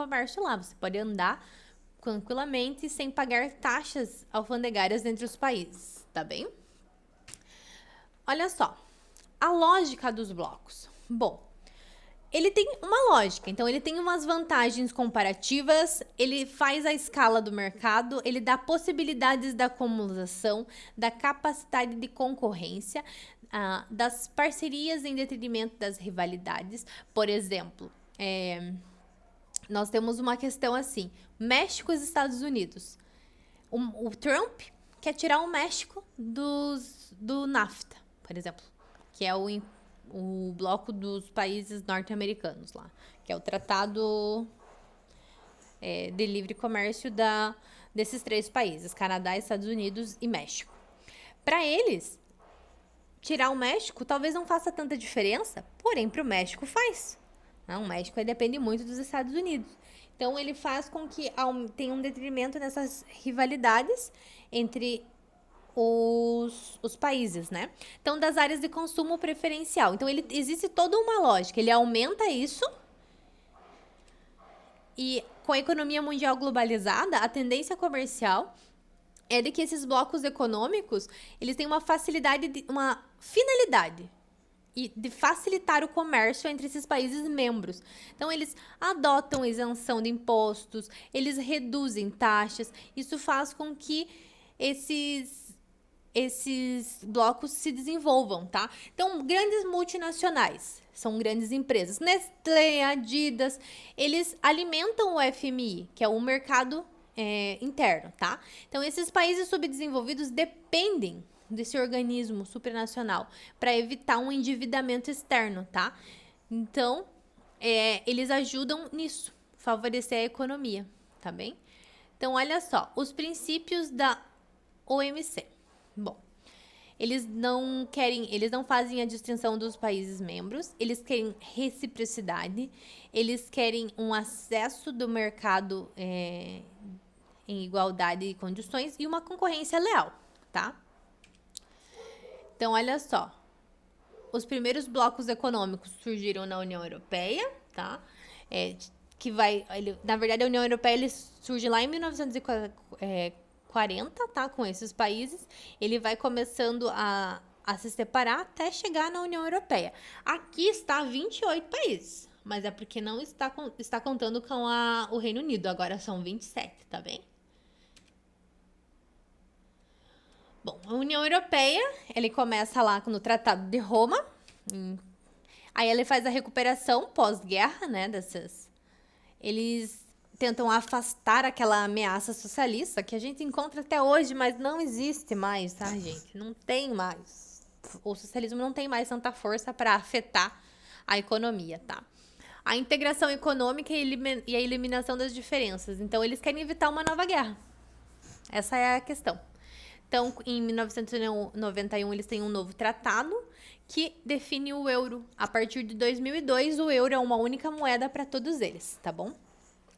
comércio lá. Você pode andar tranquilamente sem pagar taxas alfandegárias entre os países, tá bem? Olha só, a lógica dos blocos. Bom, ele tem uma lógica, então ele tem umas vantagens comparativas, ele faz a escala do mercado, ele dá possibilidades da acumulação, da capacidade de concorrência, das parcerias em detrimento das rivalidades. Por exemplo, nós temos uma questão assim, México e os Estados Unidos. O Trump quer tirar o México do NAFTA, por exemplo, que é o bloco dos países norte-americanos lá, que é o tratado de livre comércio desses 3 países, Canadá, Estados Unidos e México. Para eles, tirar o México talvez não faça tanta diferença, porém para o México faz. O México depende muito dos Estados Unidos. Então ele faz com que tenha um detrimento nessas rivalidades entre os países, né? Então, das áreas de consumo preferencial. Então, existe toda uma lógica. Ele aumenta isso e com a economia mundial globalizada, a tendência comercial é de que esses blocos econômicos, eles têm uma facilidade, uma finalidade e de facilitar o comércio entre esses países membros. Então, eles adotam isenção de impostos, eles reduzem taxas. Isso faz com que esses blocos se desenvolvam, tá? Então, grandes multinacionais, são grandes empresas, Nestlé, Adidas, eles alimentam o FMI, que é o mercado interno, tá? Então, esses países subdesenvolvidos dependem desse organismo supranacional para evitar um endividamento externo, tá? Então, eles ajudam nisso, favorecer a economia, tá bem? Então, olha só, os princípios da OMC. Bom, eles não fazem a distinção dos países membros, eles querem reciprocidade, eles querem um acesso do mercado em igualdade de condições e uma concorrência leal, tá? Então, olha só, os primeiros blocos econômicos surgiram na União Europeia, tá? Na verdade, a União Europeia surge lá em 1940, tá? Com esses países. Ele vai começando a se separar até chegar na União Europeia. Aqui está 28 países, mas é porque não está contando com o Reino Unido. Agora são 27, tá bem? Bom, a União Europeia, ele começa lá no Tratado de Roma. Aí ele faz a recuperação pós-guerra, né, Eles tentam afastar aquela ameaça socialista que a gente encontra até hoje, mas não existe mais, tá, gente? Não tem mais. O socialismo não tem mais tanta força para afetar a economia, tá? A integração econômica e a eliminação das diferenças. Então, eles querem evitar uma nova guerra. Essa é a questão. Então, em 1991, eles têm um novo tratado que define o euro. A partir de 2002, o euro é uma única moeda para todos eles, tá bom?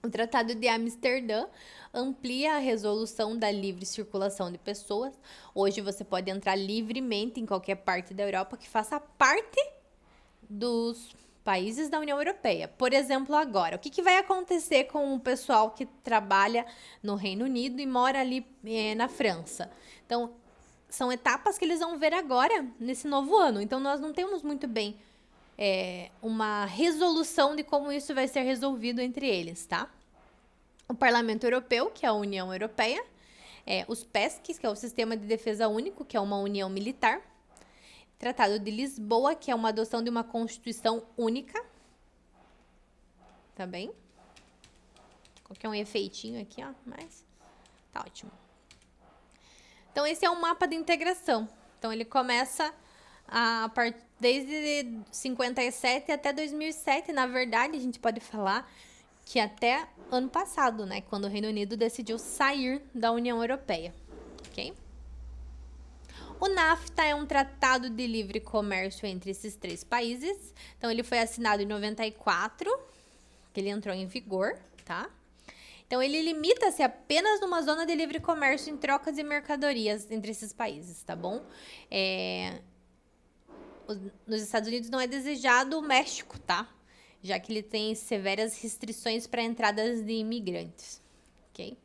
O Tratado de Amsterdã amplia a resolução da livre circulação de pessoas. Hoje você pode entrar livremente em qualquer parte da Europa que faça parte dos países da União Europeia. Por exemplo, agora, o que vai acontecer com o pessoal que trabalha no Reino Unido e mora ali na França? Então, são etapas que eles vão ver agora, nesse novo ano. Então, nós não temos muito bem uma resolução de como isso vai ser resolvido entre eles, tá? O Parlamento Europeu, que é a União Europeia, os PESCs, que é o Sistema de Defesa Único, que é uma união militar, Tratado de Lisboa, que é uma adoção de uma Constituição única, tá bem? Coloquei um efeitinho aqui, ó, mas tá ótimo. Então, esse é um mapa de integração. Então, ele começa desde 57 até 2007. Na verdade, a gente pode falar que até ano passado, né? Quando o Reino Unido decidiu sair da União Europeia, ok? O NAFTA é um tratado de livre comércio entre esses 3 países. Então, ele foi assinado em 94, que ele entrou em vigor, tá? Então, ele limita-se apenas numa zona de livre comércio em trocas de mercadorias entre esses países, tá bom? Nos Estados Unidos não é desejado o México, tá? já que ele tem severas restrições para entradas de imigrantes, ok?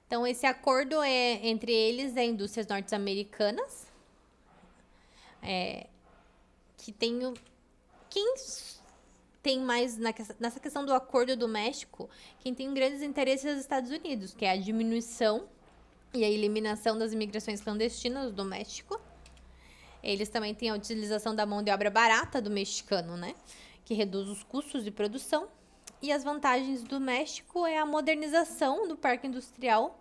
Então, esse acordo entre eles é indústrias norte-americanas, que tem quem tem mais nessa questão do acordo do México, quem tem grandes interesses é os Estados Unidos, que é a diminuição e a eliminação das imigrações clandestinas do México. Eles também têm a utilização da mão de obra barata do mexicano, né? Que reduz os custos de produção. E as vantagens do México é a modernização do parque industrial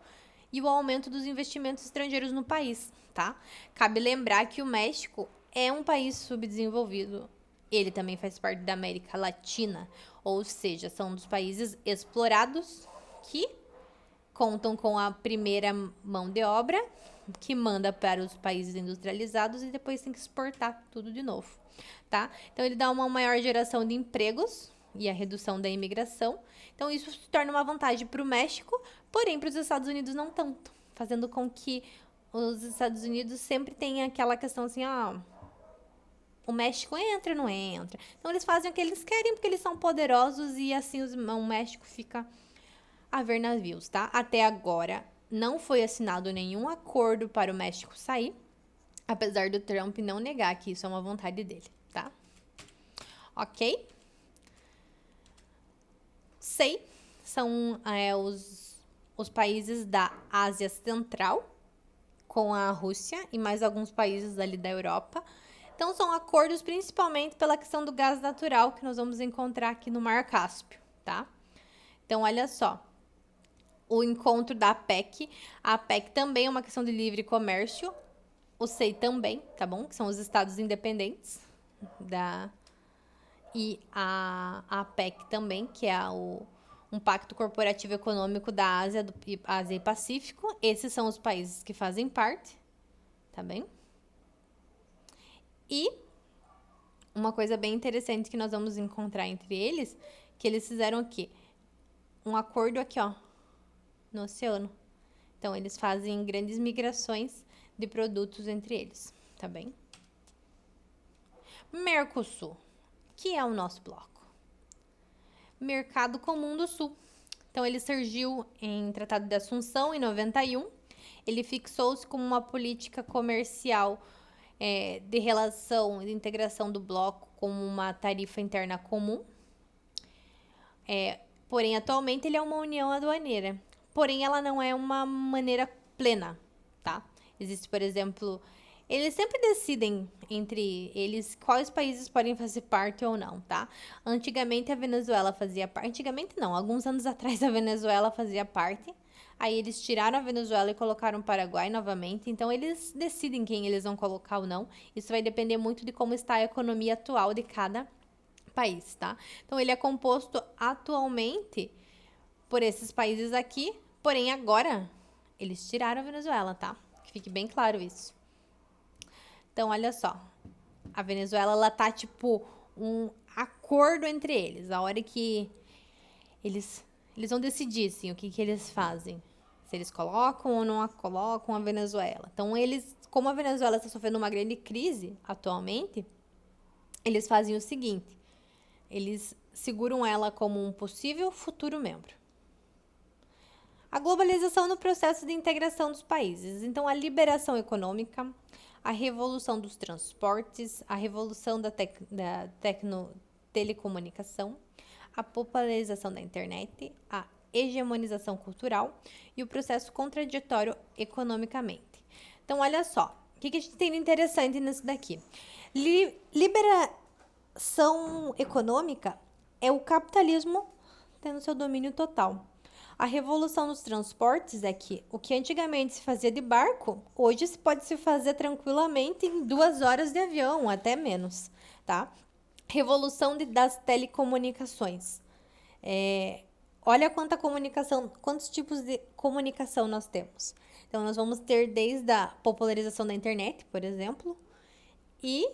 e o aumento dos investimentos estrangeiros no país, tá? Cabe lembrar que o México é um país subdesenvolvido. Ele também faz parte da América Latina, ou seja, são um dos países explorados que contam com a primeira mão de obra, que manda para os países industrializados e depois tem que exportar tudo de novo, tá? Então, ele dá uma maior geração de empregos e a redução da imigração. Então, isso se torna uma vantagem para o México, porém, para os Estados Unidos não tanto, fazendo com que os Estados Unidos sempre tenham aquela questão assim, o México entra, não entra. Então, eles fazem o que eles querem porque eles são poderosos e assim o México fica a ver navios, tá? Até agora, não foi assinado nenhum acordo para o México sair, apesar do Trump não negar que isso é uma vontade dele, tá? Ok? Sei, são os países da Ásia Central, com a Rússia e mais alguns países ali da Europa. Então, são acordos principalmente pela questão do gás natural que nós vamos encontrar aqui no Mar Cáspio, tá? Então, olha só. O encontro da APEC. A APEC também é uma questão de livre comércio. O SEI também, tá bom? Que são os estados independentes. E a APEC também, que é um pacto corporativo econômico da Ásia e Pacífico. Esses são os países que fazem parte, tá bem? E uma coisa bem interessante que nós vamos encontrar entre eles, que eles fizeram aqui. Um acordo aqui, no oceano. Então, eles fazem grandes migrações de produtos entre eles, tá bem? Mercosul, que é o nosso bloco. Mercado Comum do Sul. Então, ele surgiu em Tratado de Assunção, em 91. Ele fixou-se como uma política comercial de relação e de integração do bloco como uma tarifa interna comum. Porém, atualmente, ele é uma união aduaneira. Porém, ela não é uma maneira plena, tá? Existe, por exemplo, eles sempre decidem entre eles quais países podem fazer parte ou não, tá? Antigamente a Venezuela fazia parte. Antigamente não, alguns anos atrás a Venezuela fazia parte. Aí eles tiraram a Venezuela e colocaram o Paraguai novamente. Então eles decidem quem eles vão colocar ou não. Isso vai depender muito de como está a economia atual de cada país, tá? Então ele é composto atualmente por esses países aqui. Porém, agora, eles tiraram a Venezuela, tá? Que fique bem claro isso. Então, olha só. A Venezuela, ela tá, tipo, um acordo entre eles. A hora que eles vão decidir, assim, o que eles fazem. Se eles colocam ou não colocam a Venezuela. Então, como a Venezuela está sofrendo uma grande crise atualmente, eles fazem o seguinte. Eles seguram ela como um possível futuro membro. A globalização no processo de integração dos países. Então, a liberação econômica, a revolução dos transportes, a revolução da telecomunicação, a popularização da internet, a hegemonização cultural e o processo contraditório economicamente. Então, olha só. O que a gente tem de interessante nisso daqui? Liberação econômica é o capitalismo tendo seu domínio total. A revolução dos transportes é que o que antigamente se fazia de barco, hoje se pode se fazer tranquilamente em 2 horas de avião, até menos, tá? Revolução das telecomunicações. Olha quantos tipos de comunicação nós temos. Então, nós vamos ter desde a popularização da internet, por exemplo, e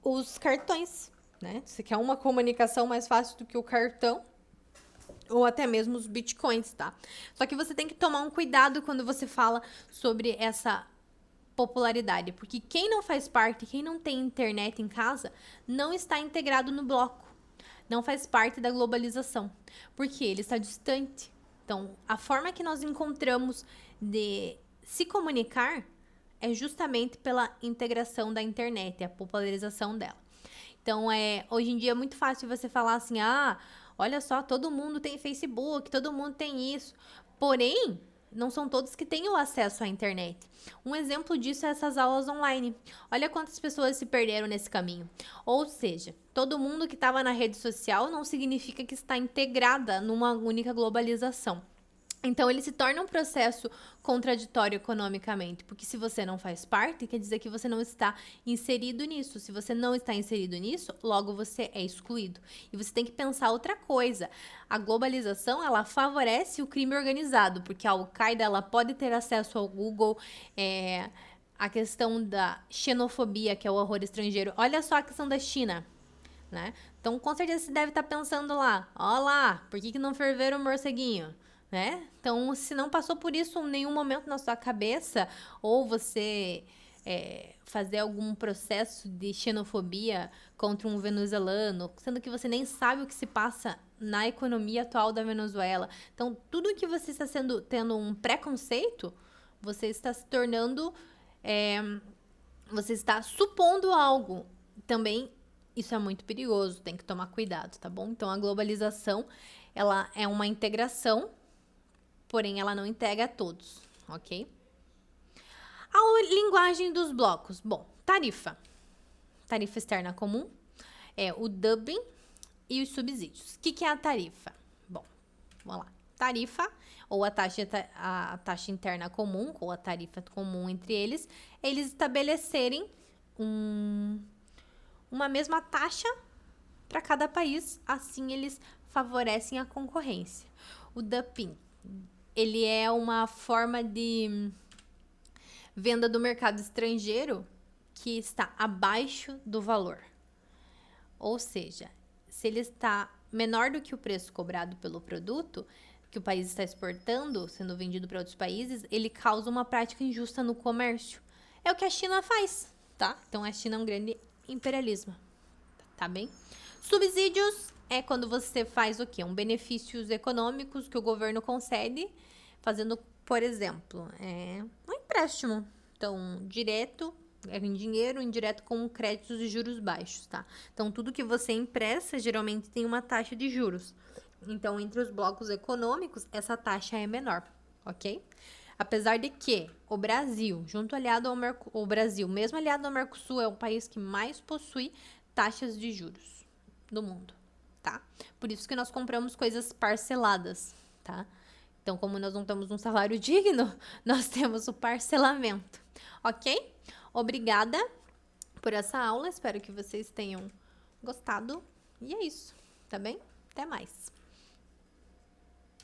os cartões, né? Você quer uma comunicação mais fácil do que o cartão, ou até mesmo os bitcoins, tá? Só que você tem que tomar um cuidado quando você fala sobre essa popularidade, porque quem não faz parte, quem não tem internet em casa, não está integrado no bloco, não faz parte da globalização, porque ele está distante. Então, a forma que nós encontramos de se comunicar é justamente pela integração da internet, a popularização dela. Então, hoje em dia é muito fácil você falar assim, olha só, todo mundo tem Facebook, todo mundo tem isso. Porém, não são todos que têm o acesso à internet. Um exemplo disso é essas aulas online. Olha quantas pessoas se perderam nesse caminho. Ou seja, todo mundo que estava na rede social não significa que está integrada numa única globalização. Então, ele se torna um processo contraditório economicamente, porque se você não faz parte, quer dizer que você não está inserido nisso. Se você não está inserido nisso, logo você é excluído. E você tem que pensar outra coisa. A globalização, ela favorece o crime organizado, porque a Al-Qaeda, ela pode ter acesso ao Google, a questão da xenofobia, que é o horror estrangeiro. Olha só a questão da China, né? Então, com certeza você deve estar pensando lá, ó lá, por que não ferveram o morceguinho? Né? Então, se não passou por isso em nenhum momento na sua cabeça, ou você fazer algum processo de xenofobia contra um venezuelano, sendo que você nem sabe o que se passa na economia atual da Venezuela. Então, tudo que você está tendo um preconceito, você está se tornando, você está supondo algo. Também, isso é muito perigoso, tem que tomar cuidado, tá bom? Então, a globalização, ela é uma integração, porém ela não integra a todos, ok? A linguagem dos blocos. Bom, tarifa. Tarifa externa comum, o dumping e os subsídios. O que é a tarifa? Bom, vamos lá. Tarifa, ou a taxa interna comum, ou a tarifa comum entre eles estabelecerem uma mesma taxa para cada país, assim eles favorecem a concorrência. O dumping, ele é uma forma de venda do mercado estrangeiro que está abaixo do valor. Ou seja, se ele está menor do que o preço cobrado pelo produto que o país está exportando, sendo vendido para outros países, ele causa uma prática injusta no comércio. É o que a China faz, tá? Então, a China é um grande imperialismo, tá bem? Subsídios é quando você faz o quê? Benefícios econômicos que o governo concede, fazendo, por exemplo, um empréstimo. Então, direto, em dinheiro, indireto com créditos de juros baixos, tá? Então, tudo que você empresta, geralmente tem uma taxa de juros. Então, entre os blocos econômicos, essa taxa é menor, ok? Apesar de que o Brasil, mesmo aliado ao Mercosul, é o país que mais possui taxas de juros do mundo, tá? Por isso que nós compramos coisas parceladas, tá? Então, como nós não temos um salário digno, nós temos o parcelamento, ok? Obrigada por essa aula, espero que vocês tenham gostado. E é isso, tá bem? Até mais!